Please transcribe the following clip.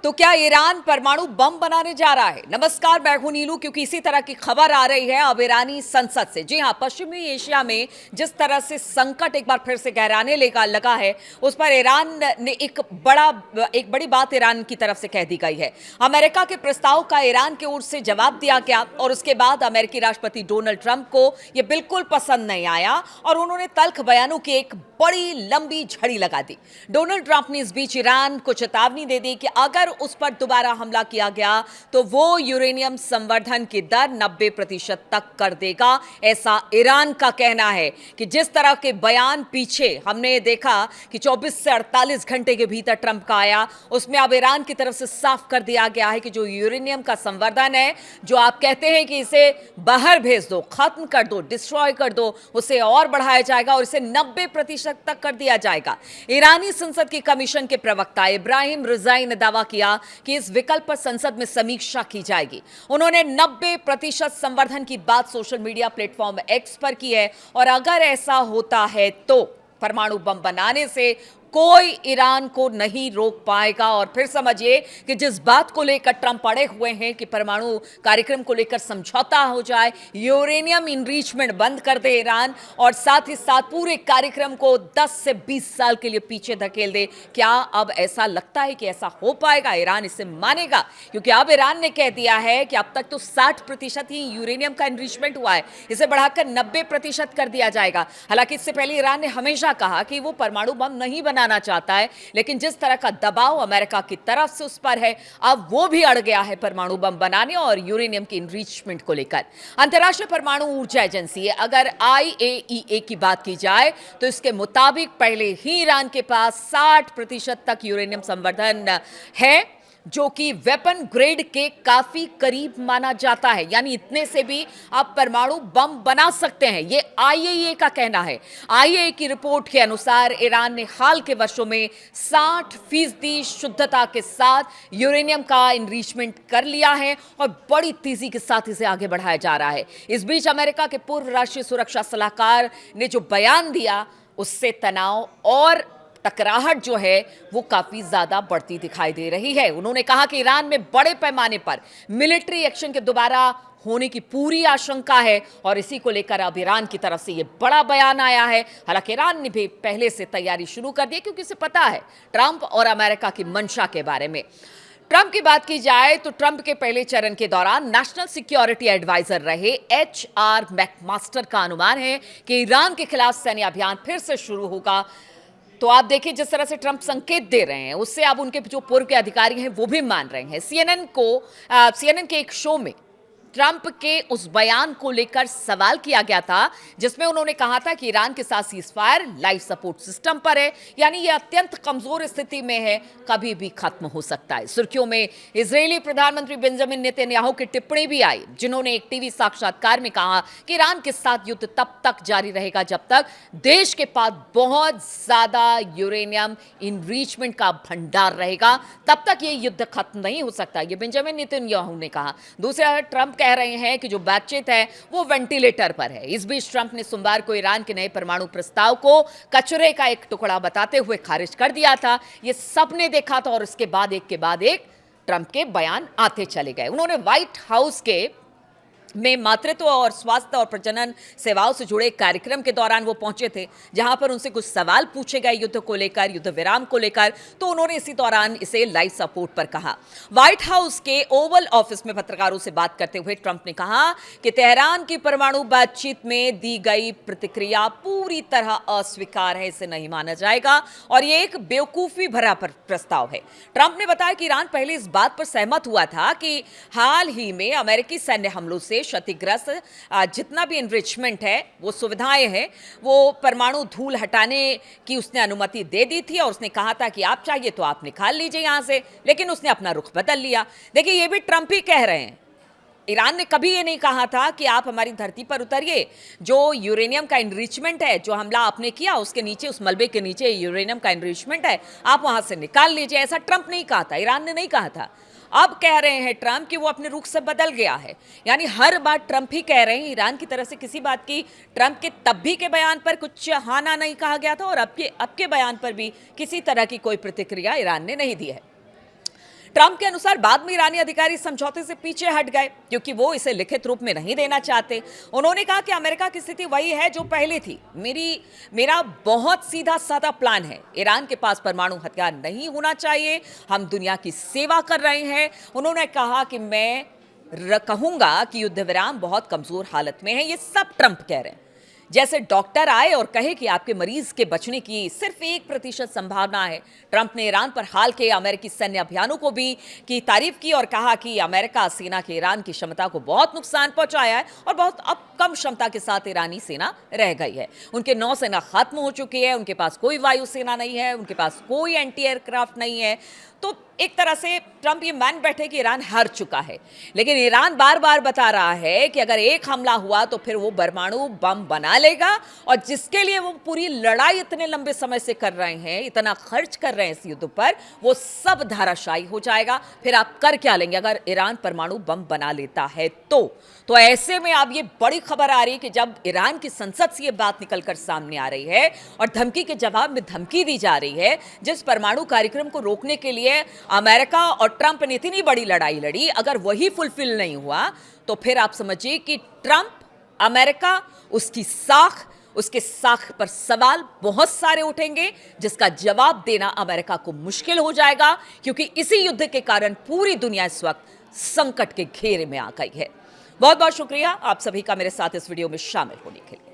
तो क्या ईरान परमाणु बम बनाने जा रहा है? नमस्कार, मैं हूं नीलू। क्योंकि इसी तरह की खबर आ रही है अब ईरानी संसद से। जी हां, पश्चिमी एशिया में जिस तरह से संकट एक बार फिर से गहराने लगा है, उस पर ईरान ने एक बड़ी बात ईरान की तरफ से कह दी गई है। अमेरिका के प्रस्ताव का ईरान की ओर से जवाब दिया गया और उसके बाद अमेरिकी राष्ट्रपति डोनाल्ड ट्रंप को यह बिल्कुल पसंद नहीं आया और उन्होंने तल्ख बयानों की एक बड़ी लंबी झड़ी लगा दी। डोनाल्ड ट्रंप ने इस बीच ईरान को चेतावनी दे दी कि अगर उस पर दोबारा हमला किया गया तो वो यूरेनियम संवर्धन की दर 90% तक कर देगा। ऐसा ईरान का कहना है कि जिस तरह के बयान पीछे हमने देखा कि 24 से 48 घंटे के भीतर ट्रंप का आया, उसमें अब ईरान की तरफ से साफ कर दिया गया है कि जो यूरेनियम का संवर्धन है, जो आप कहते हैं कि इसे बाहर भेज दो, खत्म कर दो, डिस्ट्रॉय कर दो, उसे और बढ़ाया जाएगा और इसे 90% तक कर दिया जाएगा। ईरानी संसद की कमीशन के प्रवक्ता इब्राहिम रिजाई ने दावा किया कि इस विकल्प पर संसद में समीक्षा की जाएगी। उन्होंने 90% संवर्धन की बात सोशल मीडिया प्लेटफॉर्म एक्स पर की है और अगर ऐसा होता है तो परमाणु बम बनाने से कोई ईरान को नहीं रोक पाएगा। और फिर समझिए कि जिस बात को लेकर ट्रंप अड़े हुए हैं कि परमाणु कार्यक्रम को लेकर समझौता हो जाए, यूरेनियम इनरिचमेंट बंद कर दे ईरान और साथ ही साथ पूरे कार्यक्रम को 10 से 20 साल के लिए पीछे धकेल दे, क्या अब ऐसा लगता है कि ऐसा हो पाएगा? ईरान इसे मानेगा? क्योंकि अब ईरान ने कह दिया है कि अब तक तो 60% ही यूरेनियम का इनरिचमेंट हुआ है, इसे बढ़ाकर 90% कर दिया जाएगा। हालांकि इससे पहले ईरान ने हमेशा कहा कि वो परमाणु बम नहीं बनाना चाहता है, लेकिन जिस तरह का दबाव अमेरिका की तरफ से उस पर है, अब वो भी अड़ गया है परमाणु बम बनाने और यूरेनियम की इनरिचमेंट को लेकर। अंतर्राष्ट्रीय परमाणु ऊर्जा एजेंसी, अगर IAEA की बात की जाए तो इसके मुताबिक पहले ही ईरान के पास 60% तक यूरेनियम संवर्धन है, जो कि वेपन ग्रेड के काफी करीब माना जाता है। यानी इतने से भी आप परमाणु बम बना सकते हैं, ये IAEA का कहना है। IAEA की रिपोर्ट के अनुसार ईरान ने हाल के वर्षों में 60% शुद्धता के साथ यूरेनियम का इनरिचमेंट कर लिया है और बड़ी तेजी के साथ इसे आगे बढ़ाया जा रहा है। इस बीच अमेरिका के पूर्व राष्ट्रीय सुरक्षा सलाहकार ने जो बयान दिया, उससे तनाव और टकराहट जो है वो काफी ज्यादा बढ़ती दिखाई दे रही है। उन्होंने कहा कि ईरान में बड़े पैमाने पर मिलिट्री एक्शन के दोबारा होने की पूरी आशंका है और इसी को लेकर अब ईरान की तरफ से ये बड़ा बयान आया है। हालांकि ईरान ने भी पहले से तैयारी शुरू कर दी क्योंकि उसे पता है ट्रंप और अमेरिका की मंशा के बारे में। ट्रंप की बात की जाए तो ट्रंप के पहले चरण के दौरान नेशनल सिक्योरिटी एडवाइजर रहे HR मैकमास्टर का अनुमान है कि ईरान के खिलाफ सैन्य अभियान फिर से शुरू होगा। तो आप देखिए जिस तरह से ट्रंप संकेत दे रहे हैं, उससे अब उनके जो पूर्व के अधिकारी हैं वो भी मान रहे हैं। CNN के एक शो में ट्रंप के उस बयान को लेकर सवाल किया गया था जिसमें उन्होंने कहा था कि ईरान के साथ सीजफायर लाइफ सपोर्ट सिस्टम पर है, यानी यह अत्यंत कमजोर स्थिति में है, कभी भी खत्म हो सकता है। सुर्खियों में इजरायली प्रधानमंत्री बेंजामिन नेतन्याहू की टिप्पणी भी आई, जिन्होंने एक टीवी साक्षात्कार में कहा कि ईरान के साथ युद्ध तब तक जारी रहेगा जब तक देश के पास बहुत ज्यादा यूरेनियम इनरिचमेंट का भंडार रहेगा, तब तक ये युद्ध खत्म नहीं हो सकता। ये बेंजामिन नेतन्याहू ने कहा। दूसरा, ट्रंप कह रहे हैं कि जो बातचीत है वो वेंटिलेटर पर है। इस बीच ट्रंप ने सोमवार को ईरान के नए परमाणु प्रस्ताव को कचरे का एक टुकड़ा बताते हुए खारिज कर दिया था। ये सबने देखा था और उसके बाद एक के बाद एक ट्रंप के बयान आते चले गए। उन्होंने व्हाइट हाउस के में मातृत्व और स्वास्थ्य और प्रजनन सेवाओं से जुड़े कार्यक्रम के दौरान वो पहुंचे थे, जहां पर उनसे कुछ सवाल पूछे गए युद्ध को लेकर, युद्ध विराम को लेकर, तो उन्होंने इसी दौरान इसे लाइफ सपोर्ट पर कहा। व्हाइट हाउस के ओवल ऑफिस में पत्रकारों से बात करते हुए ट्रंप ने कहा कि तेहरान की परमाणु बातचीत में दी गई प्रतिक्रिया पूरी तरह अस्वीकार है, इसे नहीं माना जाएगा और ये एक बेवकूफी भरा प्रस्ताव है। ट्रंप ने बताया कि ईरान पहले इस बात पर सहमत हुआ था कि हाल ही में अमेरिकी सैन्य हमलों से क्षतिग्रस्त जितना भी एनरिचमेंट है, वो सुविधाएं हैं, वो परमाणु धूल हटाने की उसने अनुमति दे दी थी और उसने कहा था कि आप चाहिए तो आप निकाल लीजिए यहां से, लेकिन उसने अपना रुख बदल लिया। देखिए, ये भी ट्रंप ही कह रहे हैं। ईरान ने कभी ये नहीं कहा था कि आप हमारी धरती पर उतरिए, जो यूरेनियम का इनरिचमेंट है, जो हमला आपने किया उसके नीचे, उस मलबे के नीचे यूरेनियम का इनरिचमेंट है, आप वहां से निकाल लीजिए। ऐसा ट्रंप नहीं कहा था, ईरान ने नहीं कहा था। अब कह रहे हैं ट्रंप कि वो अपने रुख से बदल गया है। यानी हर बार ट्रंप ही कह रहे हैं, ईरान की तरफ से किसी बात की ट्रंप के तब भी के बयान पर कुछ हाँ ना नहीं कहा गया था और अब के बयान पर भी किसी तरह की कोई प्रतिक्रिया ईरान ने नहीं दी है। ट्रंप के अनुसार बाद में ईरानी अधिकारी समझौते से पीछे हट गए क्योंकि वो इसे लिखित रूप में नहीं देना चाहते। उन्होंने कहा कि अमेरिका की स्थिति वही है जो पहले थी। मेरा बहुत सीधा साधा प्लान है। ईरान के पास परमाणु हथियार नहीं होना चाहिए। हम दुनिया की सेवा कर रहे हैं। उन्होंने कहा कि मैं कहूंगा कि युद्ध विराम बहुत कमजोर हालत में है। ये सब ट्रंप कह रहे हैं। जैसे डॉक्टर आए और कहे कि आपके मरीज के बचने की सिर्फ 1% संभावना है। ट्रंप ने ईरान पर हाल के अमेरिकी सैन्य अभियानों को भी की तारीफ की और कहा कि अमेरिका सेना के ईरान की क्षमता को बहुत नुकसान पहुंचाया है और बहुत अब कम क्षमता के साथ ईरानी सेना रह गई है। उनके नौसेना खत्म हो चुकी है। उनके पास कोई वायुसेना नहीं है। उनके पास कोई एंटी एयरक्राफ्ट नहीं है। तो एक तरह से ट्रंप ये मान बैठे कि ईरान हार चुका है। लेकिन ईरान बार बार बता रहा है कि अगर एक हमला हुआ तो फिर वो परमाणु बम बना लेगा और जिसके लिए वो पूरी लड़ाई इतने लंबे समय से कर रहे हैं, इतना खर्च कर रहे हैं इस युद्ध पर, वो सब धाराशायी हो जाएगा। फिर आप कर क्या लेंगे अगर ईरान परमाणु बम बना लेता है तो ऐसे में अब ये बड़ी खबर आ रही है कि जब ईरान की संसद से ये बात निकलकर सामने आ रही है और धमकी के जवाब में धमकी दी जा रही है, जिस परमाणु कार्यक्रम को रोकने के लिए अमेरिका और ट्रंप ने इतनी बड़ी लड़ाई लड़ी, अगर वही फुलफिल नहीं हुआ तो फिर आप समझिए कि ट्रंप, अमेरिका, उसके साख पर सवाल बहुत सारे उठेंगे जिसका जवाब देना अमेरिका को मुश्किल हो जाएगा क्योंकि इसी युद्ध के कारण पूरी दुनिया इस वक्त संकट के घेरे में आ गई है। बहुत बहुत शुक्रिया आप सभी का मेरे साथ इस वीडियो में शामिल होने के लिए।